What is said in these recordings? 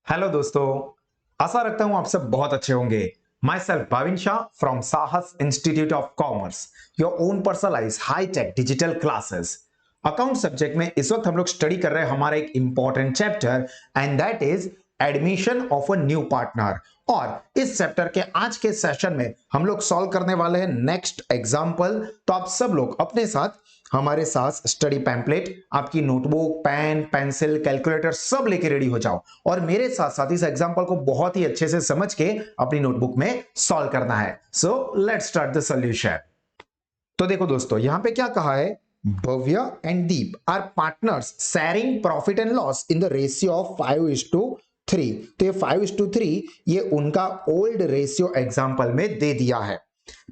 Hello दोस्तों, आशा रखता हूं आप सब बहुत अच्छे होंगे। Myself Bhavin Shah from Sahas institute of commerce, your own personalise high tech digital classes. Account subject में इस वक्त हम लोग स्टडी कर रहे हैं हमारा एक important chapter, and that is admission of a new partner. और इस चैप्टर के आज के सेशन में हम लोग सॉल्व करने वाले हैं नेक्स्ट एग्जाम्पल। तो आप सब लोग अपने साथ हमारे साथ स्टडी पैम्पलेट, आपकी नोटबुक, पेन, पेंसिल, कैलकुलेटर सब लेके रेडी हो जाओ और मेरे साथ साथ इस एग्जांपल को बहुत ही अच्छे से समझ के अपनी नोटबुक में सॉल्व करना है। So let's start the solution. तो देखो दोस्तों, यहां पे क्या कहा है, Bhavya and Deep are partners sharing profit and loss in the ratio of 5:3। तो ये 5:3 ये उनका ओल्ड रेशियो एग्जांपल में दे दिया है।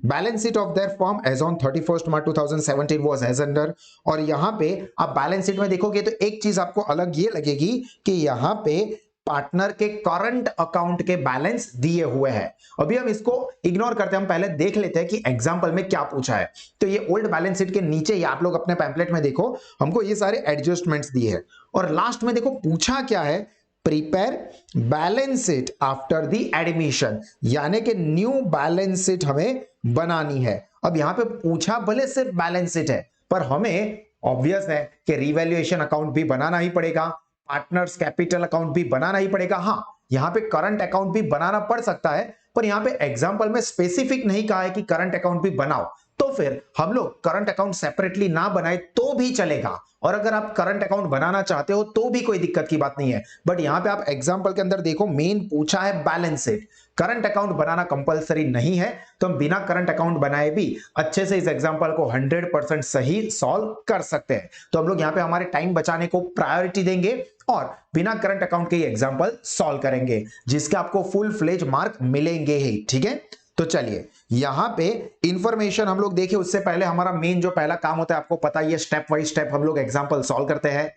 Balance sheet of their firm as on 31 March 2017 was as under. और यहां पे आप बैलेंस शीट में देखोगे तो एक चीज आपको अलग ये लगेगी कि यहां पे पार्टनर के करंट अकाउंट के बैलेंस दिए हुए हैं। अभी हम इसको इग्नोर करते हैं, हम पहले देख लेते हैं कि एग्जांपल में क्या पूछा है। तो ये ओल्ड बैलेंस शीट के नीचे ही आप लोग अपने पैम्पलेट में देखो, हमको ये सारे एडजस्टमेंट्स दिए हैं और लास्ट में देखो पूछा क्या है, prepare balance sheet after the admission, यानी कि न्यू बैलेंस शीट हमें बनानी है। अब यहां पे पूछा भले सिर्फ बैलेंस शीट है, पर हमें ऑब्वियस है कि रिवैल्यूएशन अकाउंट भी बनाना ही पड़ेगा, पार्टनर्स कैपिटल अकाउंट भी बनाना ही पड़ेगा। हाँ, यहां पे करंट अकाउंट भी बनाना पड़ सकता है, पर यहां पे एग्जांपल में स्पेसिफिक नहीं कहा है कि करंट अकाउंट भी बनाओ। तो फिर हम लोग करंट अकाउंट सेपरेटली ना बनाए तो भी चलेगा, और अगर आप करंट अकाउंट बनाना चाहते हो तो भी कोई दिक्कत की बात नहीं है। बट यहां पे आप एग्जांपल के अंदर देखो, मेन पूछा है बैलेंस शीट, करंट अकाउंट बनाना कंपलसरी नहीं है। तो हम बिना करंट अकाउंट बनाए भी अच्छे से इस एग्जांपल को 100% सही सॉल्व कर सकते हैं। तो हम लोग यहां पे हमारे टाइम बचाने को प्रायोरिटी देंगे और बिना करंट अकाउंट के एग्जांपल सॉल्व करेंगे, जिसके आपको फुल फ्लेज मार्क मिलेंगे ही। ठीक है, तो चलिए यहां पे इंफॉर्मेशन हम लोग देखें उससे पहले हमारा मेन जो पहला काम होता है, आपको पता ही है, स्टेप बाय स्टेप हम लोग एग्जांपल सॉल्व करते हैं।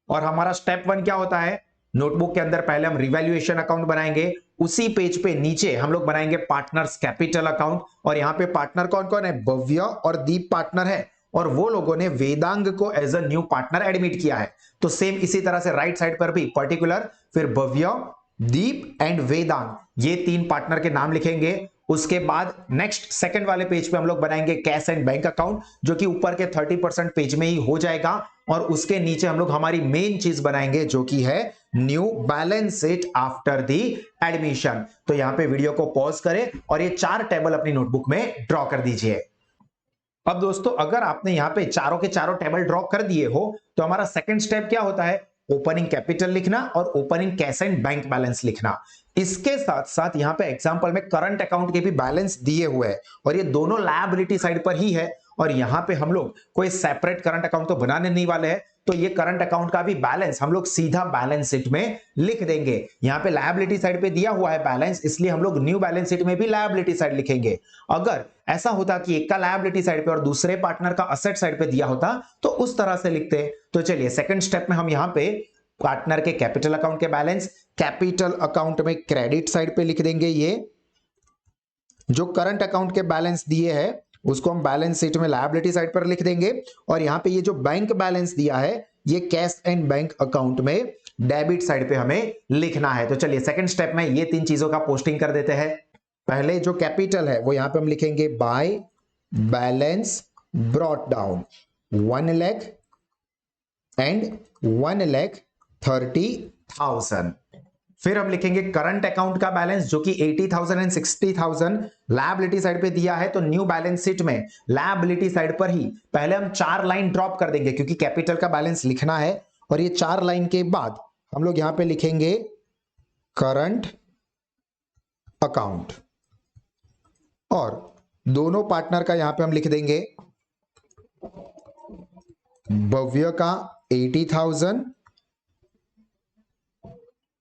और हमारा स्टेप 1 क्या होता है, नोटबुक के अंदर पहले हम रिवैल्यूएशन अकाउंट बनाएंगे, उसी पेज पे नीचे हम लोग बनाएंगे पार्टनर्स कैपिटल अकाउंट। और यहां पे पार्टनर कौन कौन है, भव्य और दीप पार्टनर है, और वो लोगों ने वेदांग को as a new partner admit किया है। तो सेम इसी तरह से राइट साइड पर भी पर्टिकुलर, फिर भव्य, दीप एंड वेदांग, ये 3 पार्टनर के नाम लिखेंगे। उसके बाद नेक्स्ट सेकंड वाले पेज पे हम लोग बनाएंगे कैश एंड बैंक अकाउंट, जो कि ऊपर के 30% पेज में ही हो जाएगा। और उसके नीचे हम लोग हमारी मेन चीज बनाएंगे जो कि है new balance sheet after the admission. तो यहां पे वीडियो को पॉज करें और ये 4 टेबल अपनी नोटबुक में ड्रॉ कर दीजिए। अब दोस्तों, अगर आपने यहां पे चारों के चारों टेबल ड्रॉ कर दिए हो तो हमारा सेकंड स्टेप क्या होता है, ओपनिंग कैपिटल लिखना और opening cash and bank balance लिखना। इसके साथ साथ यहां पे एग्जांपल में करंट अकाउंट के भी बैलेंस दिए हुए हैं और ये दोनों लायबिलिटी साइड पर ही है। और यहां पे हम लोग कोई सेपरेट करंट अकाउंट तो बनाने नहीं वाले हैं, तो ये करंट अकाउंट का भी बैलेंस हम लोग सीधा बैलेंस शीट में लिख देंगे। यहां पे लायबिलिटी साइड पे दिया हुआ है बैलेंस, इसलिए हम लोग न्यू बैलेंस शीट में भी लायबिलिटी साइड लिखेंगे। अगर ऐसा होता कि एक का लायबिलिटी साइड पे और दूसरे पार्टनर का असेट साइड पे दिया होता तो उस तरह से लिखते। तो चलिए सेकंड स्टेप में हम यहां पे पार्टनर के कैपिटल अकाउंट के बैलेंस कैपिटल अकाउंट में क्रेडिट साइड पे लिख देंगे। ये जो करंट अकाउंट के बैलेंस दिए हैं उसको हम बैलेंस शीट में लायबिलिटी साइड पर लिख देंगे। और यहां पे ये जो बैंक बैलेंस दिया है ये कैश एंड बैंक अकाउंट में डेबिट साइड पे हमें लिखना है। तो चलिए सेकंड स्टेप में ये 3 चीजों का पोस्टिंग कर देते हैं। पहले जो कैपिटल है वो यहां पे हम लिखेंगे by balance brought down 1 lakh and 1,30,000। फिर हम लिखेंगे करंट अकाउंट का बैलेंस जो कि 80,000 एंड 60,000 लायबिलिटी साइड पे दिया है। तो न्यू बैलेंस शीट में लायबिलिटी साइड पर ही पहले हम 4 लाइन ड्रॉप कर देंगे क्योंकि कैपिटल का बैलेंस लिखना है। और ये 4 लाइन के बाद हम लोग यहां पे लिखेंगे करंट अकाउंट, और दोनों पार्टनर का यहां पे हम लिख देंगे भव्य का 80,000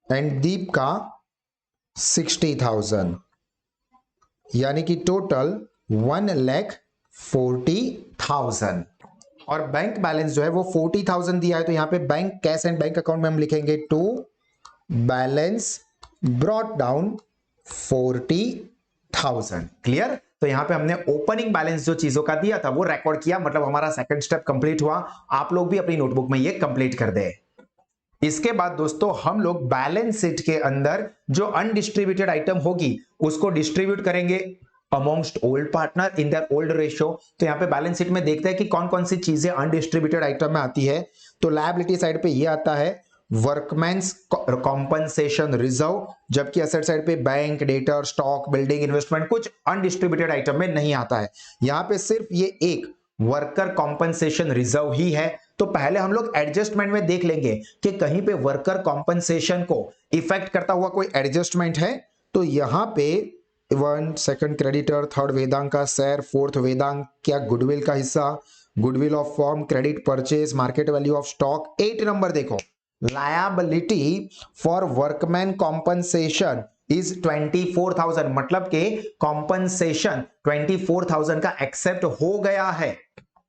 एंड दीप का 60,000, यानी कि टोटल 1,40,000। और बैंक बैलेंस जो है वो 40,000 दिया है, तो यहां पे bank cash and bank account में हम लिखेंगे to balance brought down 40,000। Clear? तो यहां पे हमने ओपनिंग बैलेंस जो चीजों का दिया था वो रिकॉर्ड किया, मतलब हमारा सेकंड स्टेप कंप्लीट हुआ। आप लोग भी अपनी नोटबुक में ये कंप्लीट कर दे। इसके बाद दोस्तों हम लोग बैलेंस शीट के अंदर जो अनडिस्ट्रीब्यूटेड आइटम होगी उसको डिस्ट्रीब्यूट करेंगे amongst old partner in their old ratio. तो यहाँ पे बैलेंस शीट में देखते हैं कि कौन कौन सी चीजें अनडिस्ट्रीब्यूटेड आइटम में आती है। तो लायबिलिटी साइड पे ये आता है वर्कमैन्स कॉम्पनसेशन रिजर्व, जबकि एसेट साइड पे bank, debtor, stock, building, investment कुछ अनडिस्ट्रीब्यूटेड आइटम में नहीं आता है। यहां पे सिर्फ ये एक वर्कर कॉम्पनसेशन रिजर्व ही है। तो पहले हम लोग एडजस्टमेंट में देख लेंगे कि कहीं पे वर्कर कॉम्पनसेशन को इफेक्ट करता हुआ कोई एडजस्टमेंट है। तो यहां पे 1 सेकंड क्रेडिटर, थर्ड वेदांग का शेयर, फोर्थ वेदांग क्या गुडविल का हिस्सा, goodwill of firm, credit purchase, market value of stock. 8 number देखो, liability for workman compensation is 24,000, मतलब के कॉम्पनसेशन 24,000 का एक्सेप्ट हो गया है।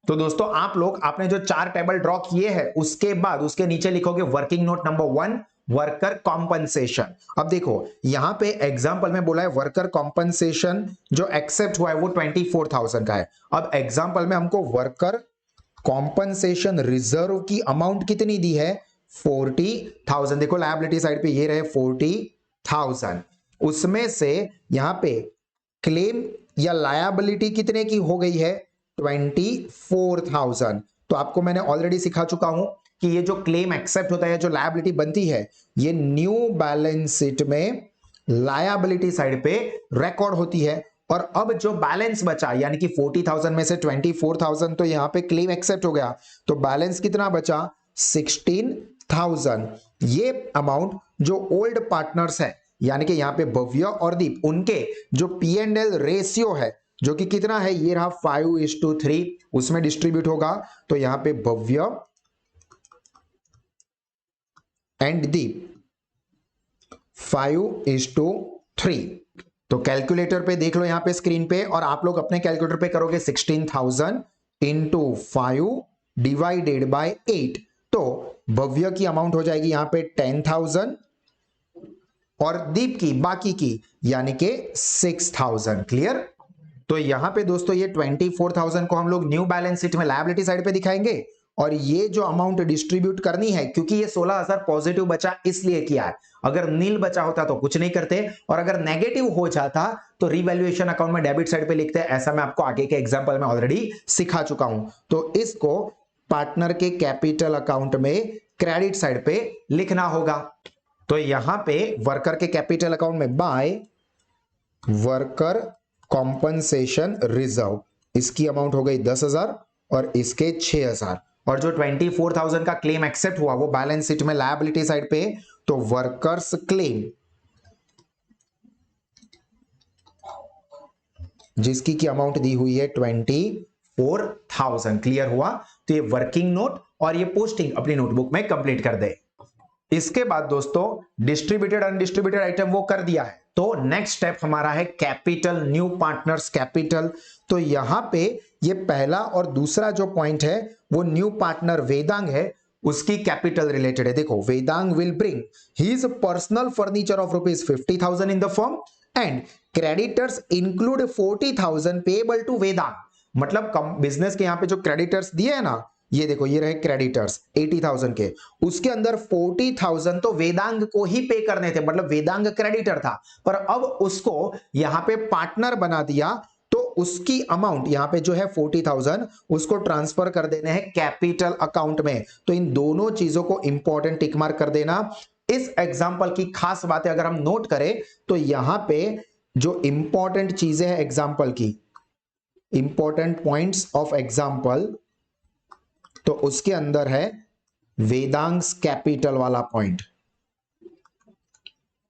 तो दोस्तों आप लोग आपने जो 4 टेबल ड्रॉ किए हैं उसके बाद उसके नीचे लिखोगे working note number 1 worker compensation. अब देखो यहां पे एग्जांपल में बोला है वर्कर कॉम्पनसेशन जो एक्सेप्ट हुआ है वो 24,000 का है। अब एग्जांपल में हमको वर्कर कॉम्पनसेशन रिजर्व की अमाउंट कितनी दी है, 40,000। देखो लायबिलिटी साइड पे ये रहे 40,000, उसमें से यहां पे क्लेम या लायबिलिटी कितने की हो गई है, 24,000। तो आपको मैंने ऑलरेडी सिखा चुका हूं कि ये जो क्लेम एक्सेप्ट होता है, जो लायबिलिटी बनती है, ये न्यू बैलेंस शीट में लायबिलिटी साइड पे रिकॉर्ड होती है। और अब जो बैलेंस बचा यानी कि 40,000 में से 24,000 तो यहां पे क्लेम एक्सेप्ट हो गया, तो बैलेंस कितना बचा, 16,000। ये अमाउंट जो ओल्ड पार्टनर्स है यानी कि यहां पे भव्य और दीप, उनके जो P&L रेशियो है जो कि कितना है, ये रहा 5:3, उसमें डिस्ट्रीब्यूट होगा। तो यहां पे भव्य एंड दीप 5:3। तो कैलकुलेटर पे देख लो यहां पे स्क्रीन पे, और आप लोग अपने कैलकुलेटर पे करोगे 16,000 इंटू 5 डिवाइडेड बाय 8। तो भव्य की अमाउंट हो जाएगी यहां पे 10,000 और दीप की बाकी की यानी कि 6,000। क्लियर। तो यहां पे दोस्तों ये 24,000 को हम लोग न्यू बैलेंस शीट में लायबिलिटी साइड पे दिखाएंगे, और ये जो अमाउंट डिस्ट्रीब्यूट करनी है, क्योंकि ये 16,000 पॉजिटिव बचा इसलिए किया है, अगर नील बचा होता तो कुछ नहीं करते, और अगर नेगेटिव हो जाता तो रिवैल्यूएशन अकाउंट में डेबिट साइड पे लिखते हैं। ऐसा मैं आपको आगे के एग्जांपल में ऑलरेडी सिखा चुका हूं। तो इसको पार्टनर के कैपिटल अकाउंट में क्रेडिट साइड पे लिखना होगा। तो यहां पे वर्कर के कैपिटल अकाउंट में बाय वर्कर कॉम्पनसेशन रिजर्व, इसकी अमाउंट हो गई 10,000 और इसके 6,000, और जो 24,000 का क्लेम एक्सेप्ट हुआ वो बैलेंस शीट में लायबिलिटी साइड पे। तो वर्कर्स क्लेम जिसकी की अमाउंट दी हुई है 24,000। क्लियर हुआ। तो ये वर्किंग नोट और ये पोस्टिंग अपनी नोटबुक में कंप्लीट कर दे। इसके बाद दोस्तों डिस्ट्रीब्यूटेड अनडिस्ट्रीब्यूटेड आइटम वो कर दिया है, तो नेक्स्ट स्टेप हमारा है कैपिटल, न्यू पार्टनर्स कैपिटल। तो यहां पे ये पहला और दूसरा जो पॉइंट है वो न्यू पार्टनर वेदांग है, उसकी कैपिटल रिलेटेड है। देखो Vedang will bring his personal furniture of ₹50,000 in the firm and creditors include 40,000 payable to Vedang. मतलब बिजनेस के यहां पे जो क्रेडिटर्स दिए है ना, ये देखो ये रहे क्रेडिटर्स 80,000 के, उसके अंदर 40,000 तो वेदांग को ही पे करने थे, मतलब वेदांग क्रेडिटर था, पर अब उसको यहां पे पार्टनर बना दिया, तो उसकी अमाउंट यहां पे जो है 40,000 उसको ट्रांसफर कर देने हैं कैपिटल अकाउंट में। तो इन दोनों चीजों को इंपॉर्टेंट टिक मार्क कर देना। इस एग्जांपल की खास बातें अगर हम नोट करें तो यहां पे जो इंपॉर्टेंट चीजें हैं एग्जांपल की, इंपॉर्टेंट पॉइंट्स ऑफ एग्जांपल, तो उसके अंदर है वेदांग्स कैपिटल वाला पॉइंट,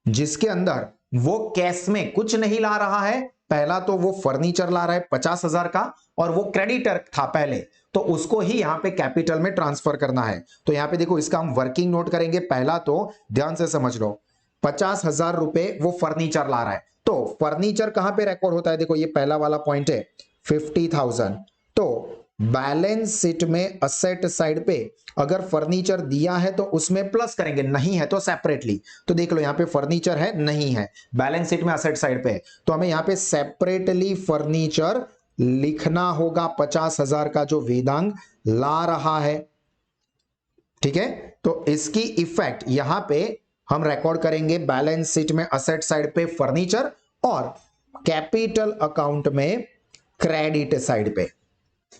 जिसके अंदर वो कैश में कुछ नहीं ला रहा है। पहला तो वो फर्नीचर ला रहा है 50,000 का, और वो क्रेडिटर था पहले, तो उसको ही यहां पे कैपिटल में ट्रांसफर करना है। तो यहां पे देखो इसका हम वर्किंग नोट करेंगे। पहला तो ध्यान से समझ लो, 50,000 रुपए वो फर्नीचर ला रहा है, तो फर्नीचर कहां पे रिकॉर्ड होता है, देखो ये पहला वाला पॉइंट है 50,000। तो बैलेंस शीट में असेट साइड पे अगर फर्नीचर दिया है तो उसमें प्लस करेंगे, नहीं है तो सेपरेटली। तो देख लो यहां पे फर्नीचर है, नहीं है, बैलेंस शीट में असेट साइड पे, तो हमें यहां पे सेपरेटली फर्नीचर लिखना होगा 50,000 का जो वेदांग ला रहा है। ठीक है, तो इसकी इफेक्ट यहां पे हम रिकॉर्ड करेंगे बैलेंस शीट में असेट साइड पे फर्नीचर और कैपिटल अकाउंट में क्रेडिट साइड पे।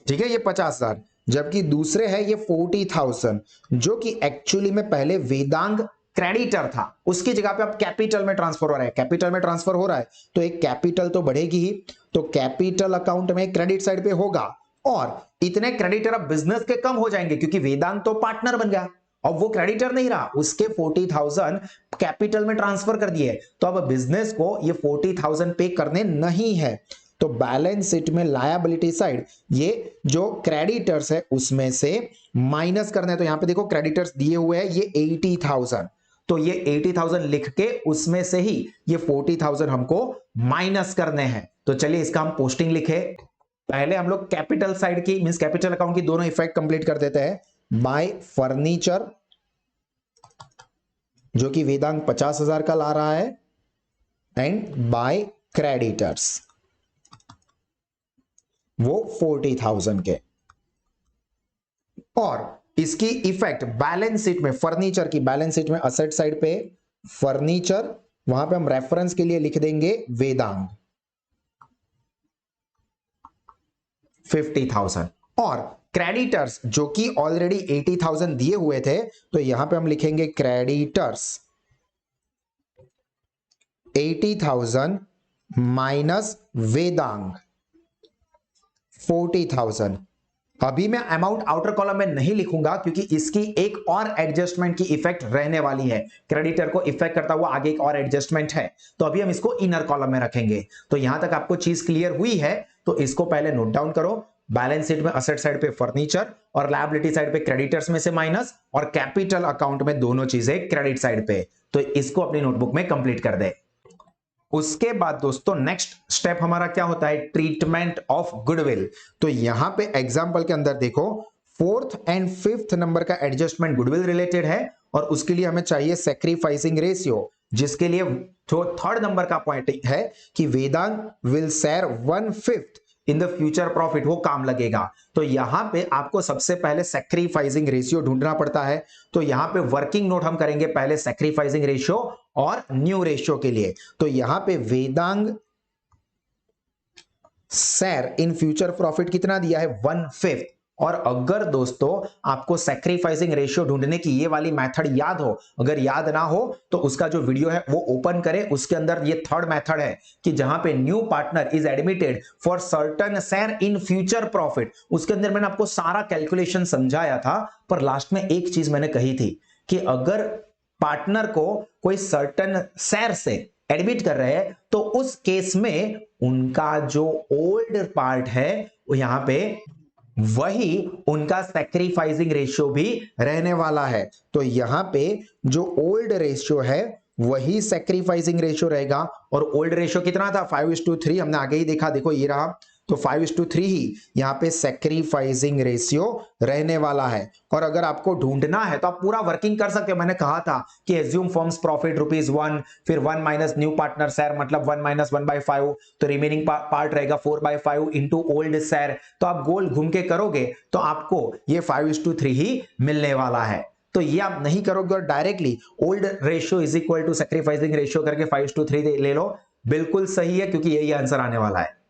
ठीक है, ये 50,000, जबकि दूसरे है ये 40,000 जो कि एक्चुअली में पहले वेदांग क्रेडिटर था, उसकी जगह पे अब कैपिटल में ट्रांसफर हो रहा है। कैपिटल में ट्रांसफर हो रहा है तो एक कैपिटल तो बढ़ेगी ही, तो कैपिटल अकाउंट में क्रेडिट साइड पे होगा और इतने क्रेडिटर अब बिजनेस के कम हो जाएंगे क्योंकि वेदांग तो पार्टनर बन गया, अब वो क्रेडिटर नहीं रहा, उसके 40,000 कैपिटल में ट्रांसफर कर दिए, तो अब बिजनेस को ये 40,000 पे करने नहीं है। तो बैलेंस शीट में लायबिलिटी साइड ये जो क्रेडिटर्स है उसमें से माइनस करना है। तो यहां पे देखो क्रेडिटर्स दिए हुए हैं ये 80,000, तो ये 80,000 लिख के उसमें से ही ये 40,000 हमको माइनस करने हैं। तो चलिए इसका हम पोस्टिंग लिखे। पहले हम लोग कैपिटल साइड की मींस कैपिटल अकाउंट की दोनों इफेक्ट कंप्लीट कर देते हैं। बाय फर्नीचर जो कि वेदांग 50,000 का ला रहा है एंड बाय क्रेडिटर्स वो 40,000 के, और इसकी इफेक्ट बैलेंस शीट में फर्नीचर की बैलेंस शीट में असेट साइड पे फर्नीचर, वहां पे हम रेफरेंस के लिए लिख देंगे वेदांग 50,000, और क्रेडिटर्स जो कि ऑलरेडी 80,000 दिए हुए थे तो यहां पे हम लिखेंगे क्रेडिटर्स 80,000 माइनस वेदांग 40,000। अभी मैं अमाउंट आउटर कॉलम में नहीं लिखूंगा क्योंकि इसकी एक और एडजस्टमेंट की इफेक्ट रहने वाली है, क्रेडिटर को इफेक्ट करता हुआ आगे एक और एडजस्टमेंट है, तो अभी हम इसको इनर कॉलम में रखेंगे। तो यहां तक आपको चीज क्लियर हुई है, तो इसको पहले नोट डाउन करो। बैलेंस शीट में असेट साइड पे फर्नीचर और लायबिलिटी साइड पे क्रेडिटर्स में से माइनस, और कैपिटल अकाउंट में दोनों चीजें क्रेडिट साइड पे। तो इसको अपनी नोटबुक में कंप्लीट कर दे। उसके बाद दोस्तों नेक्स्ट स्टेप हमारा क्या होता है, ट्रीटमेंट ऑफ गुडविल। तो यहां पे एग्जांपल के अंदर देखो 4th एंड 5th नंबर का एडजस्टमेंट गुडविल रिलेटेड है और उसके लिए हमें चाहिए सैक्रिफाइसिंग रेशियो, जिसके लिए जो 3rd नंबर का पॉइंट है कि Vedang will share 1/5 in the future profit, वो काम लगेगा। तो यहां पे आपको सबसे पहले सैक्रिफाइसिंग रेशियो ढूंढना पड़ता है। तो यहां पे वर्किंग नोट हम करेंगे पहले सैक्रिफाइसिंग रेशियो और न्यू रेशियो के लिए। तो यहां पे Vedang share in future profit कितना दिया है 1/5, और अगर दोस्तों आपको सैक्रिफाइसिंग रेशियो ढूंढने की ये वाली मेथड याद हो, अगर याद ना हो तो उसका जो वीडियो है वो ओपन करें, उसके अंदर ये 3rd मेथड है कि जहां पे new partner is admitted for certain share in future profit, उसके अंदर मैंने आपको सारा कैलकुलेशन समझाया था, पर लास्ट में एक चीज मैंने कही थी कि अगर पार्टनर को कोई सर्टेन शेयर से एडमिट कर रहे हैं तो उस केस में उनका जो ओल्ड पार्ट है वो यहां पे वही उनका सैक्रिफाइसिंग रेशियो भी रहने वाला है। तो यहां पे जो ओल्ड रेशियो है वही सैक्रिफाइसिंग रेशियो रहेगा, और ओल्ड रेशियो कितना था 5:3, हमने आगे ही देखा, देखो ये रहा, तो 5:3 ही यहां पे सैक्रिफाइसिंग रेशियो रहने वाला है। और अगर आपको ढूंढना है तो आप पूरा वर्किंग कर सकते हो। मैंने कहा था कि एज्यूम फर्म्स प्रॉफिट ₹1, फिर 1 माइनस न्यू पार्टनर शेयर मतलब 1 माइनस 1/5, तो रिमेनिंग पार्ट रहेगा 4/5 इंटू ओल्ड शेयर। तो आप गोल घूम के करोगे तो आपको ये 5:3 ही मिलने वाला है। तो ये आप नहीं करोगे और directly old ratio is equal to sacrificing ratio करके 5:3 ले लो, बिल्कुल सही है क्योंकि यही आंसर आने वाला है।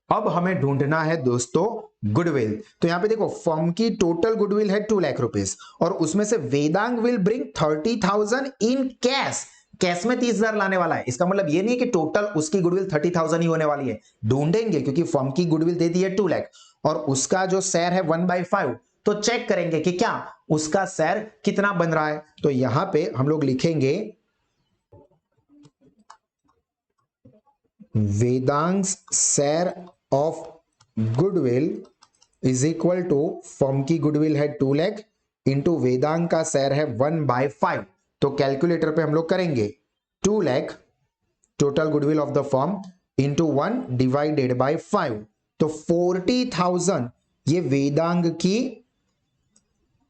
अब हमें ढूंढना है दोस्तों गुडविल। तो यहां पे देखो फर्म की टोटल गुडविल है 2 लाख रुपीस, और उसमें से Vedang will bring 30,000 in cash, cash में 30,000 लाने वाला है। इसका मतलब ये नहीं कि टोटल उसकी गुडविल 30,000 ही होने वाली है, ढूंढेंगे क्योंकि फर्म की गुडविल दे दी है 2 लाख और उसका जो शेयर है 1/5, तो चेक करेंगे कि क्या उसका शेयर कितना बन रहा है। तो यहां पे हम लोग लिखेंगे Vedang share of goodwill is equal to firm की गुडविल है 2 लाख इंटू वेदांग का शेयर है 1/5। तो कैलकुलेटर पे हम लोग करेंगे 2 lakh total goodwill of the firm into 1 divided by 5, तो 40,000 ये वेदांग की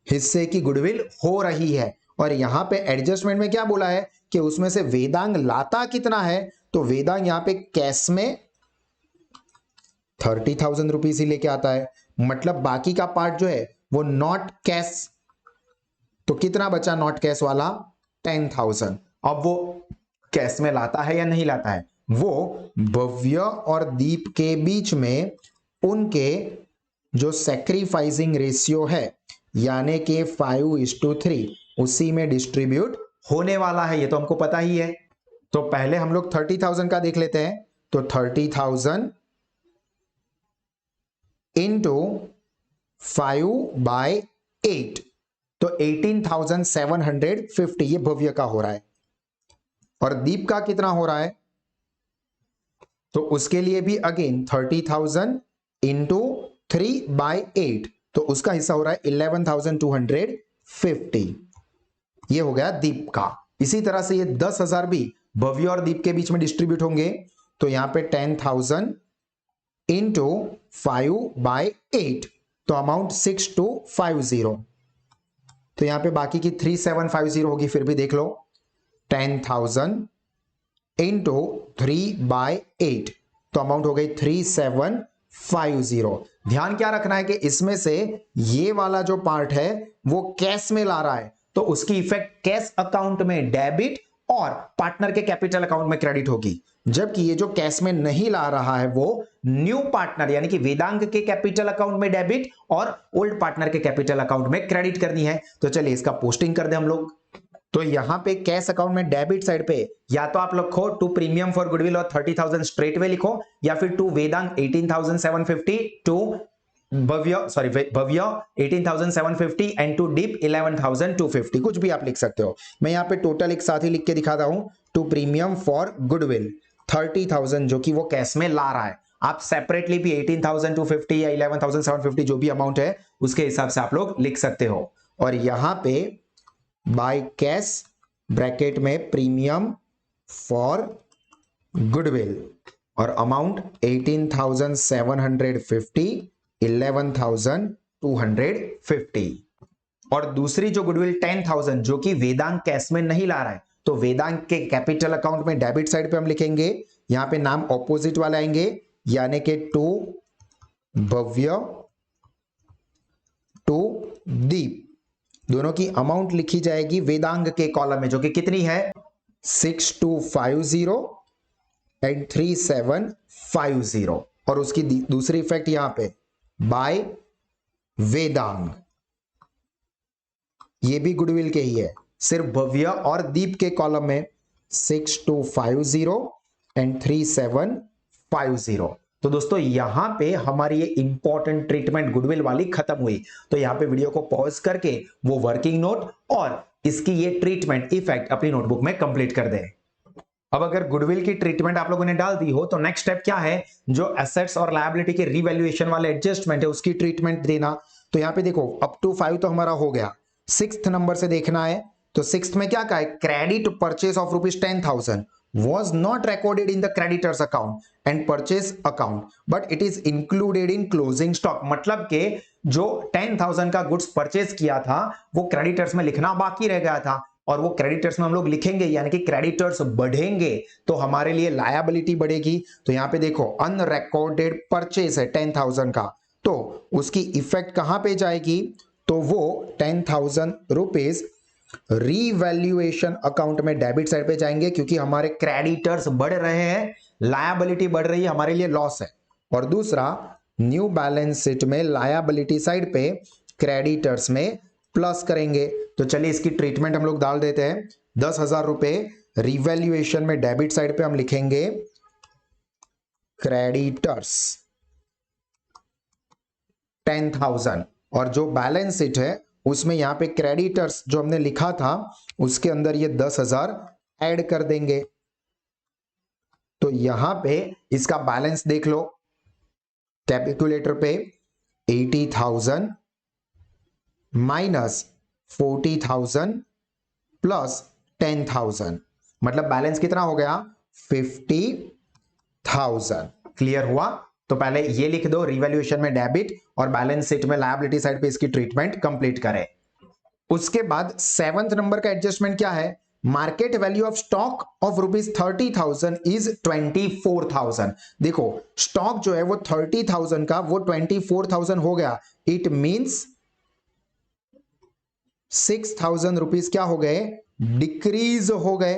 हिस्से की गुडविल हो रही है। और यहां पे एडजस्टमेंट में क्या बोला है कि उसमें से वेदांग लाता कितना है, तो वेदांग यहां पे कैश में 30,000 रुपीज ही लेके आता है, मतलब बाकी का पार्ट जो है वो नॉट कैश तो कितना बचा नॉट कैश वाला? 10,000। अब वो कैश में लाता है या नहीं लाता है? वो भव्य और दीप के बीच में उनके जो सैक्रिफाइसिंग रेशियो है यानी कि 5:3 उसी में डिस्ट्रीब्यूट होने वाला है, ये तो हमको पता ही है। तो पहले हम लोग 30,000 का देख लेते हैं। तो 30,000 इंटू 5/8 तो 18,750 ये भव्य का हो रहा है। और दीप का कितना हो रहा है? तो उसके लिए भी अगेन 30,000 इंटू 3/8 तो उसका हिस्सा हो रहा है 11,250। ये हो गया दीप का। इसी तरह से ये 10,000 भी भव्य और दीप के बीच में डिस्ट्रीब्यूट होंगे। तो यहां पे 10,000 इंटू 5/8 तो अमाउंट 6250। तो यहां पे बाकी की 3750 होगी, फिर भी देख लो। 10,000 इंटू 3/8 तो अमाउंट हो गई 3750। ध्यान क्या रखना है कि इसमें से ये वाला जो पार्ट है वो कैश में ला रहा है, तो उसकी इफेक्ट कैश अकाउंट में डेबिट और पार्टनर के कैपिटल अकाउंट में क्रेडिट होगी। जबकि ये जो कैश में नहीं ला रहा है वो न्यू पार्टनर यानी कि वेदांग के कैपिटल अकाउंट में डेबिट और ओल्ड पार्टनर के कैपिटल अकाउंट में क्रेडिट करनी है। तो चलिए इसका पोस्टिंग कर दे हम लोग। तो यहां पे कैश अकाउंट में डेबिट साइड पे या तो आप लिखो टू प्रीमियम फॉर गुडविल और 30,000 स्ट्रेट वे लिखो, या फिर to Vedang 18,750, to Bhavya 18,750 and to Deep 11,250, कुछ भी आप लिख सकते हो। मैं यहाँ पे टोटल एक साथ ही लिख के दिखाता हूं। टू प्रीमियम फॉर गुडविल 30,000 जो कि वो कैश में ला रहा है। आप सेपरेटली भी 18,250 या 11,750 जो भी अमाउंट है उसके हिसाब से आप लोग लिख सकते हो। और यहां पे बाय कैश ब्रैकेट में प्रीमियम फॉर गुडविल और अमाउंट 18,750 11,250। और दूसरी जो गुडविल 10,000 जो कि वेदांग कैश में नहीं ला रहा है, तो वेदांग के कैपिटल अकाउंट में डेबिट साइड पे हम लिखेंगे, यहां पे नाम ऑपोजिट वाले आएंगे यानी कि टू भव्य टू दीप, दोनों की अमाउंट लिखी जाएगी वेदांग के कॉलम में जो कि कितनी है 6250 एंड 3750। और उसकी दूसरी इफेक्ट यहां पे बाय वेदांग, ये भी गुडविल के ही है, सिर्फ भव्य और दीप के कॉलम में 6250 एंड 3750। तो दोस्तों यहां पे हमारी ये इंपॉर्टेंट ट्रीटमेंट गुडविल वाली खत्म हुई। तो यहां पे वीडियो को पॉज करके वो वर्किंग नोट और इसकी ये ट्रीटमेंट इफेक्ट अपनी नोटबुक में कंप्लीट कर दें। अब अगर गुडविल की ट्रीटमेंट आप लोगों ने डाल दी हो तो नेक्स्ट स्टेप क्या है, जो एसेट्स और लायबिलिटी के रिवैल्यूएशन वाले एडजस्टमेंट है उसकी ट्रीटमेंट देना। तो यहां पे देखो अप टू 5 तो हमारा हो गया, 6th नंबर से देखना है। तो 6th में क्या कहा है, credit purchase of ₹10,000 was not recorded in the creditors account and purchase account but it is included in closing stock। मतलब के जो 10,000 का गुड्स परचेस किया था वो क्रेडिटर्स में लिखना बाकी रह गया था, और वो क्रेडिटर्स में हम लोग लिखेंगे यानी कि क्रेडिटर्स बढ़ेंगे तो हमारे लिए लायबिलिटी बढ़ेगी। तो यहां पे देखो अनरिकॉर्डेड परचेस है 10,000 का, तो उसकी इफेक्ट कहां पे जाएगी, तो वो 10,000 रुपीज रीवैल्यूएशन अकाउंट में डेबिट साइड पे जाएंगे क्योंकि हमारे क्रेडिटर्स बढ़ रहे हैं, लायबिलिटी बढ़ रही है, हमारे लिए लॉस है। और दूसरा न्यू बैलेंस शीट में लायबिलिटी साइड पे क्रेडिटर्स में प्लस करेंगे। तो चलिए इसकी ट्रीटमेंट हम लोग डाल देते हैं। 10,000 रुपए रिवैल्यूएशन में डेबिट साइड पे हम लिखेंगे क्रेडिटर्स 10,000, और जो बैलेंस शीट है उसमें यहां पे क्रेडिटर्स जो हमने लिखा था उसके अंदर ये 10,000 ऐड कर देंगे। तो यहां पे इसका बैलेंस देख लो, कैलकुलेटर पे 80,000 माइनस 40,000 प्लस 10,000, मतलब बैलेंस कितना हो गया 50,000। क्लियर हुआ? तो पहले ये लिख दो रिवैल्यूएशन में डेबिट और बैलेंस शीट में लायबिलिटी साइड पे इसकी ट्रीटमेंट कंप्लीट करें। उसके बाद 7th नंबर का एडजस्टमेंट क्या है, market value of stock of ₹30,000 is 24,000। देखो स्टॉक जो है वो 30,000 का वो 24,000 हो गया, इट मींस 6,000 रुपीज क्या हो गए, डिक्रीज हो गए।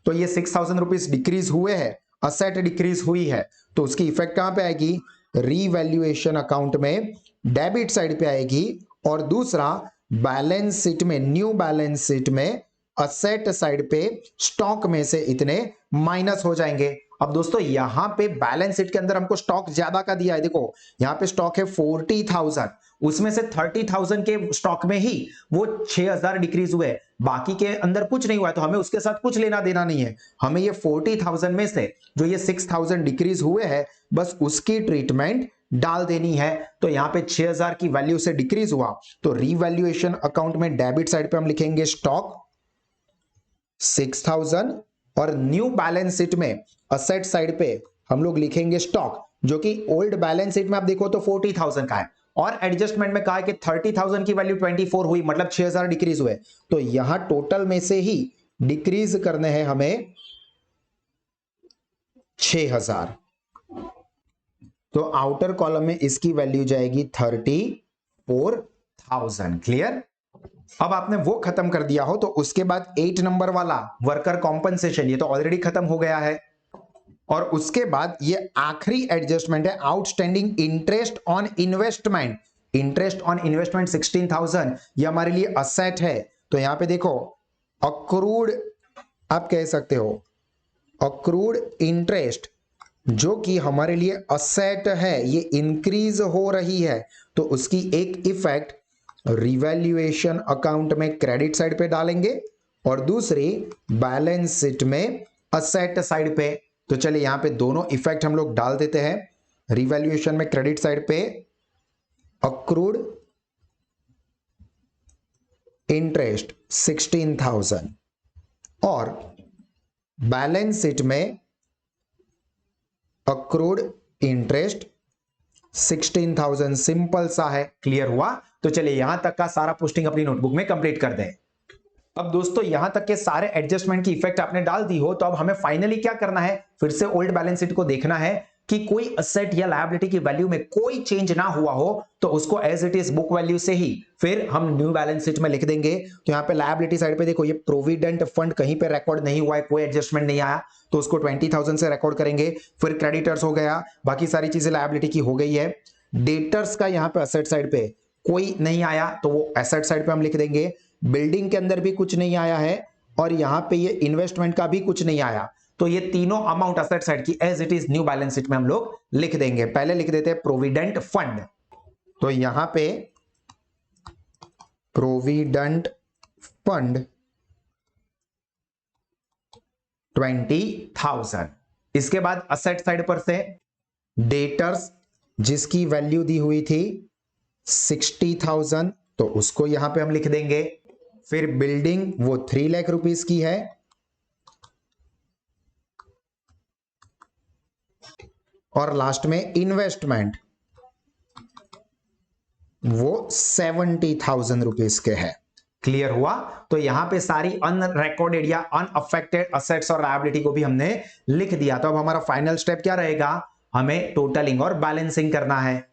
तो ये 6,000 रुपीज डिक्रीज हुए हैं, असेट डिक्रीज हुई है, तो उसकी इफेक्ट कहां पे आएगी, रीवैल्यूएशन अकाउंट में डेबिट साइड पे आएगी। और दूसरा बैलेंस शीट में, न्यू बैलेंस शीट में असेट साइड पे स्टॉक में से इतने माइनस हो जाएंगे। अब दोस्तों यहां पे बैलेंस शीट के अंदर हमको स्टॉक ज्यादा का दिया है, देखो यहां पे स्टॉक है 40,000, उसमें से 30,000 के स्टॉक में ही वो 6,000 डिक्रीज हुए, बाकी के अंदर कुछ नहीं हुआ है, तो हमें उसके साथ कुछ लेना देना नहीं है। हमें ये 40,000 में से जो ये 6,000 डिक्रीज हुए हैं, बस उसकी ट्रीटमेंट डाल देनी है। तो यहां पे 6,000 की वैल्यू से डिक्रीज हुआ, तो रीवैल्यूएशन अकाउंट में डेबिट साइड पे हम लिखेंगे स्टॉक 6,000, और न्यू बैलेंस शीट में असेट साइड पे हम लोग लिखेंगे स्टॉक, जो कि ओल्ड बैलेंस शीट में आप देखो तो 40,000 का है, और एडजस्टमेंट में कहा है कि 30,000 की वैल्यू 24 हुई, मतलब 6,000 डिक्रीज हुए। तो यहां टोटल में से ही डिक्रीज करने हैं हमें 6,000। तो आउटर कॉलम में इसकी वैल्यू जाएगी 34,000। क्लियर। अब आपने वो खत्म कर दिया हो तो उसके बाद 8 नंबर वाला वर्कर कॉम्पनसेशन, ये तो ऑलरेडी खत्म हो गया है। और उसके बाद ये आखिरी एडजस्टमेंट है, outstanding interest on investment. Interest on investment 16,000, ये हमारे लिए असेट है। तो यहां पे देखो अक्रूड, आप कह सकते हो अक्रूड इंटरेस्ट, जो कि हमारे लिए असेट है, ये इंक्रीज हो रही है, तो उसकी एक इफेक्ट रिवैल्यूएशन अकाउंट में क्रेडिट साइड पे डालेंगे, और दूसरी बैलेंस शीट में असेट साइड पे। तो चलिए यहां पे दोनों इफेक्ट हम लोग डाल देते हैं। रिवैल्यूएशन में क्रेडिट साइड पे अक्रूड इंटरेस्ट 16,000, और बैलेंस शीट में अक्रूड इंटरेस्ट 16,000। सिंपल सा है। क्लियर हुआ। तो चलिए यहां तक का सारा पोस्टिंग अपनी नोटबुक में कंप्लीट कर दें। अब दोस्तों यहां तक के सारे एडजस्टमेंट की इफेक्ट आपने डाल दी हो, तो अब हमें फाइनली क्या करना है, फिर से ओल्ड बैलेंस शीट को देखना है कि कोई असेट या लायबिलिटी की वैल्यू में कोई चेंज ना हुआ हो, तो उसको as it is book value से ही फिर हम न्यू बैलेंस शीट में लिख देंगे। तो यहां पे लायबिलिटी साइड पे देखो ये प्रोविडेंट फंड कहीं पे रिकॉर्ड नहीं हुआ है, कोई एडजस्टमेंट नहीं आया, तो उसको 20,000 से रिकॉर्ड करेंगे। फिर क्रेडिटर्स हो गया, बाकी सारी चीजें लायबिलिटी की हो गई है। डेटर्स का यहां पे असेट साइड पे कोई नहीं आया, तो वो एसेट साइड पे हम लिख देंगे। बिल्डिंग के अंदर भी कुछ नहीं आया है, और यहां पे ये इन्वेस्टमेंट का भी कुछ नहीं आया, तो ये तीनों अमाउंट असेट साइड की as it is new balance sheet में हम लोग लिख देंगे। पहले लिख देते हैं प्रोविडेंट फंड, तो यहां पे प्रोविडेंट फंड 20,000। इसके बाद असेट साइड पर से डेटर्स, जिसकी वैल्यू दी हुई थी 60,000, तो उसको यहां पे हम लिख देंगे। फिर बिल्डिंग वो 3 लाख रुपीस की है, और लास्ट में इन्वेस्टमेंट वो 70,000 रुपीस के है। क्लियर हुआ। तो यहां पे सारी अनरिकॉर्डेड या अनअफेक्टेड असेट्स और लायबिलिटी को भी हमने लिख दिया। तो अब हमारा फाइनल स्टेप क्या रहेगा, हमें टोटलिंग और बैलेंसिंग करना है।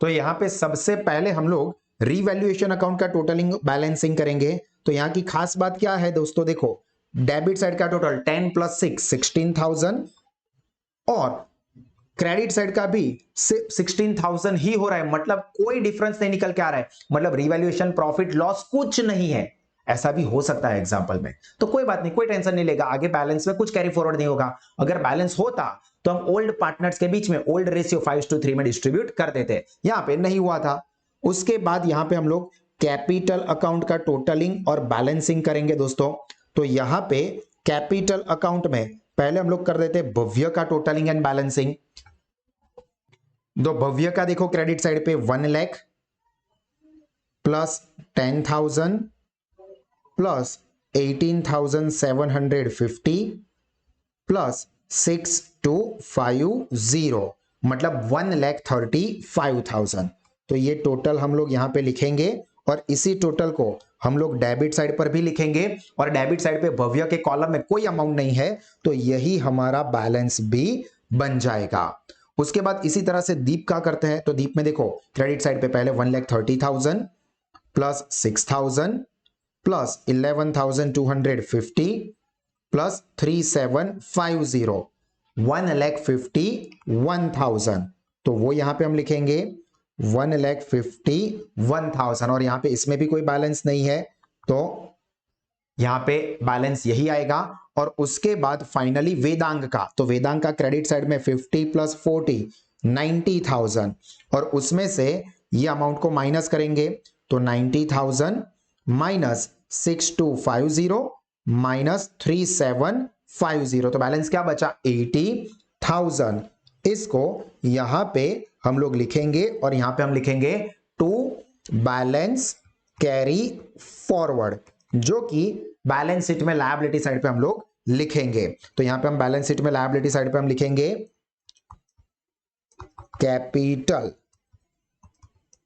तो यहां पे सबसे पहले हम लोग रीवैल्यूएशन अकाउंट का टोटलिंग बैलेंसिंग करेंगे। तो यहां की खास बात क्या है दोस्तों, देखो डेबिट साइड का टोटल 10 + 6 16,000, और क्रेडिट साइड का भी 16,000 ही हो रहा है, मतलब कोई डिफरेंस नहीं निकल के आ रहा है, मतलब रिवैल्यूएशन प्रॉफिट लॉस कुछ नहीं है। ऐसा भी हो सकता है एग्जांपल में, तो कोई बात नहीं, कोई टेंशन नहीं लेगा, आगे बैलेंस में कुछ कैरी फॉरवर्ड नहीं होगा। अगर बैलेंस होता तो हम ओल्ड पार्टनर्स के बीच में ओल्ड रेशियो 5:3 में डिस्ट्रीब्यूट कर देते, यहां पे नहीं हुआ था। उसके बाद यहां पे हम लोग कैपिटल अकाउंट का टोटलिंग और बैलेंसिंग करेंगे दोस्तों। तो यहां पे कैपिटल अकाउंट में पहले हम लोग कर देते भव्य का टोटलिंग एंड बैलेंसिंग। तो भव्य का देखो क्रेडिट साइड पे 1 लाख प्लस 10,000 प्लस 18,750 प्लस 6250, मतलब 1,35,000। तो ये टोटल हम लोग यहां पे लिखेंगे, और इसी टोटल को हम लोग डेबिट साइड पर भी लिखेंगे, और डेबिट साइड पे भव्य के कॉलम में कोई अमाउंट नहीं है, तो यही हमारा बैलेंस भी बन जाएगा। उसके बाद इसी तरह से दीप का करते हैं। तो दीप में देखो क्रेडिट साइड पे पहले 1,30,000 प्लस 6,000 प्लस 11,250 प्लस 3750 1,51,000। तो वो यहां पे हम लिखेंगे 1,51,000 और यहां पे इसमें भी कोई बैलेंस नहीं है तो यहां पे बैलेंस यही आएगा। और उसके बाद फाइनली वेदांग का, तो वेदांग का क्रेडिट साइड में 50 प्लस 40 90,000 और उसमें से ये अमाउंट को माइनस करेंगे तो 90,000 माइनस 6250 माइनस 3750 तो बैलेंस क्या बचा 80,000। इसको यहां पे हम लोग लिखेंगे और यहां पे हम लिखेंगे टू बैलेंस कैरी फॉरवर्ड, जो कि बैलेंस शीट में लायबिलिटी साइड पे हम लोग लिखेंगे। तो यहां पे हम बैलेंस शीट में लायबिलिटी साइड पे हम लिखेंगे capital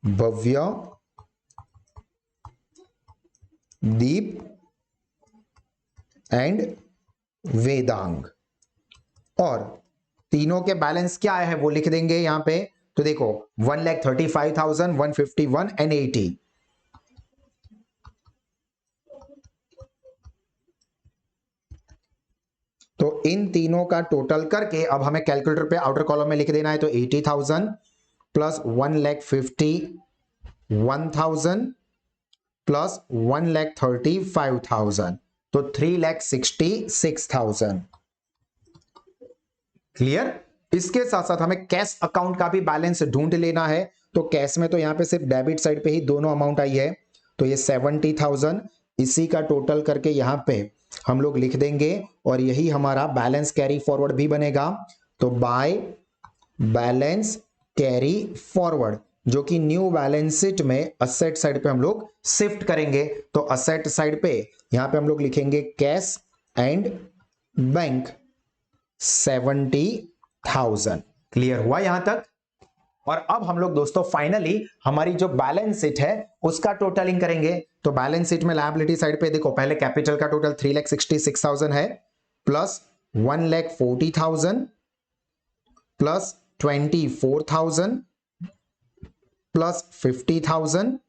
Bhavya Deep and Vedang और तीनों के बैलेंस क्या है वो लिख देंगे यहां पे। तो देखो 1,35,151 एंड 80। तो इन तीनों का टोटल करके अब हमें कैलकुलेटर पे आउटर कॉलम में लिख देना है। तो 80,000 प्लस 1,51,000 प्लस 1,35,000 तो 3,66,000। क्लियर। इसके साथ साथ हमें कैश अकाउंट का भी बैलेंस ढूंढ लेना है। तो कैश में तो यहां पे सिर्फ डेबिट साइड पे ही दोनों अमाउंट आई है तो ये 70,000 इसी का टोटल करके यहां पे हम लोग लिख देंगे और यही हमारा बैलेंस कैरी फॉरवर्ड भी बनेगा। तो बाय बैलेंस कैरी फॉरवर्ड जो कि न्यू बैलेंस शीट में असेट साइड पे हम लोग शिफ्ट करेंगे। तो असेट साइड पे यहां पे हम लोग लिखेंगे कैश एंड बैंक 70,000। क्लियर हुआ यहां तक। और अब हम लोग दोस्तों फाइनली हमारी जो बैलेंस शीट है उसका टोटलिंग करेंगे। तो बैलेंस शीट में लायबिलिटी साइड पे देखो पहले कैपिटल का टोटल 3,66,000 है प्लस 1,40,000 प्लस 24,000 प्लस 50,000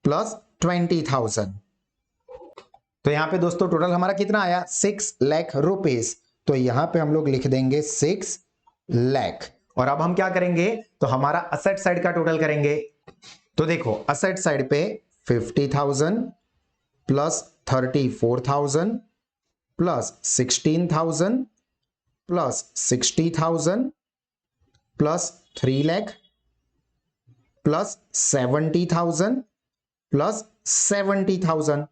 प्लस 20,000। तो यहां पे दोस्तों टोटल हमारा कितना आया 6 लाख रुपीस। तो यहां पे हम लोग लिख देंगे 6 लाख। और अब हम क्या करेंगे तो हमारा असेट साइड का टोटल करेंगे। तो देखो असेट साइड पे 50,000 plus 34,000 plus 16,000 plus 60,000 plus 3 lakh plus 70,000 plus 70,000।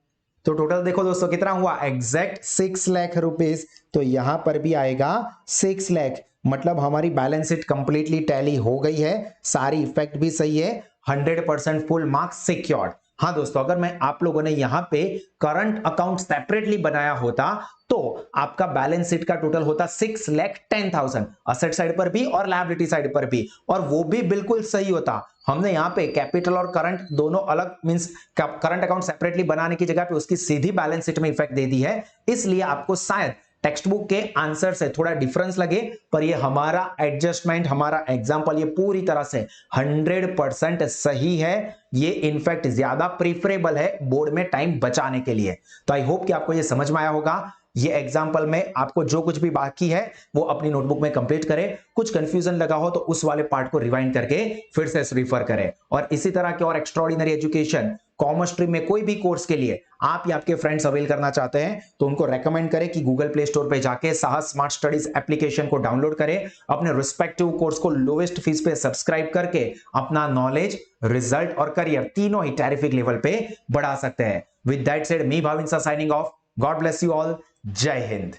तो टोटल देखो दोस्तों कितना हुआ एग्जैक्ट 6 लाख रुपीस। तो यहां पर भी आएगा 6 लाख, मतलब हमारी बैलेंस शीट कंप्लीटली टैली हो गई है, सारी इफेक्ट भी सही है, 100% फुल मार्क्स सिक्योर्ड। हाँ दोस्तों अगर मैं आप लोगों ने यहां पे करंट अकाउंट सेपरेटली बनाया होता तो आपका बैलेंस शीट का टोटल होता 6,10,000 असेट साइड पर भी और लायबिलिटी साइड पर भी, और वो भी बिल्कुल सही होता। हमने यहां पे कैपिटल और करंट दोनों अलग मींस करंट अकाउंट सेपरेटली बनाने की जगह पे उसकी सीधी बैलेंस शीट में इफेक्ट दे दी है, इसलिए आपको शायद टेक्स्ट बुक के आंसर से थोड़ा डिफरेंस लगे, पर ये हमारा एडजस्टमेंट हमारा एग्जांपल ये पूरी तरह से 100% सही है। ये इनफैक्ट ज्यादा प्रीफरेबल है बोर्ड में टाइम बचाने के लिए। तो आई होप कि आपको ये समझ में आया होगा। ये एग्जाम्पल में आपको जो कुछ भी बाकी है वो अपनी नोटबुक में कंप्लीट करें, कुछ कंफ्यूजन लगा हो तो उस वाले पार्ट को रिवाइंड करके फिर से रिफर करें। और इसी तरह के और एक्स्ट्राऑर्डिनरी एजुकेशन कॉमर्स स्ट्रीम में कोई भी कोर्स के लिए आप या आपके फ्रेंड्स अवेल करना चाहते हैं तो उनको रेकमेंड करें कि गूगल प्ले स्टोर पे जाके साहस स्मार्ट स्टडीज एप्लीकेशन को डाउनलोड करें, अपने रिस्पेक्टिव कोर्स को लोवेस्ट फीस पे सब्सक्राइब करके अपना नॉलेज, रिजल्ट और करियर तीनों ही टेरिफिक लेवल पे बढ़ा सकते हैं। With that said me Bhavin signing off. God bless you all. जय हिंद।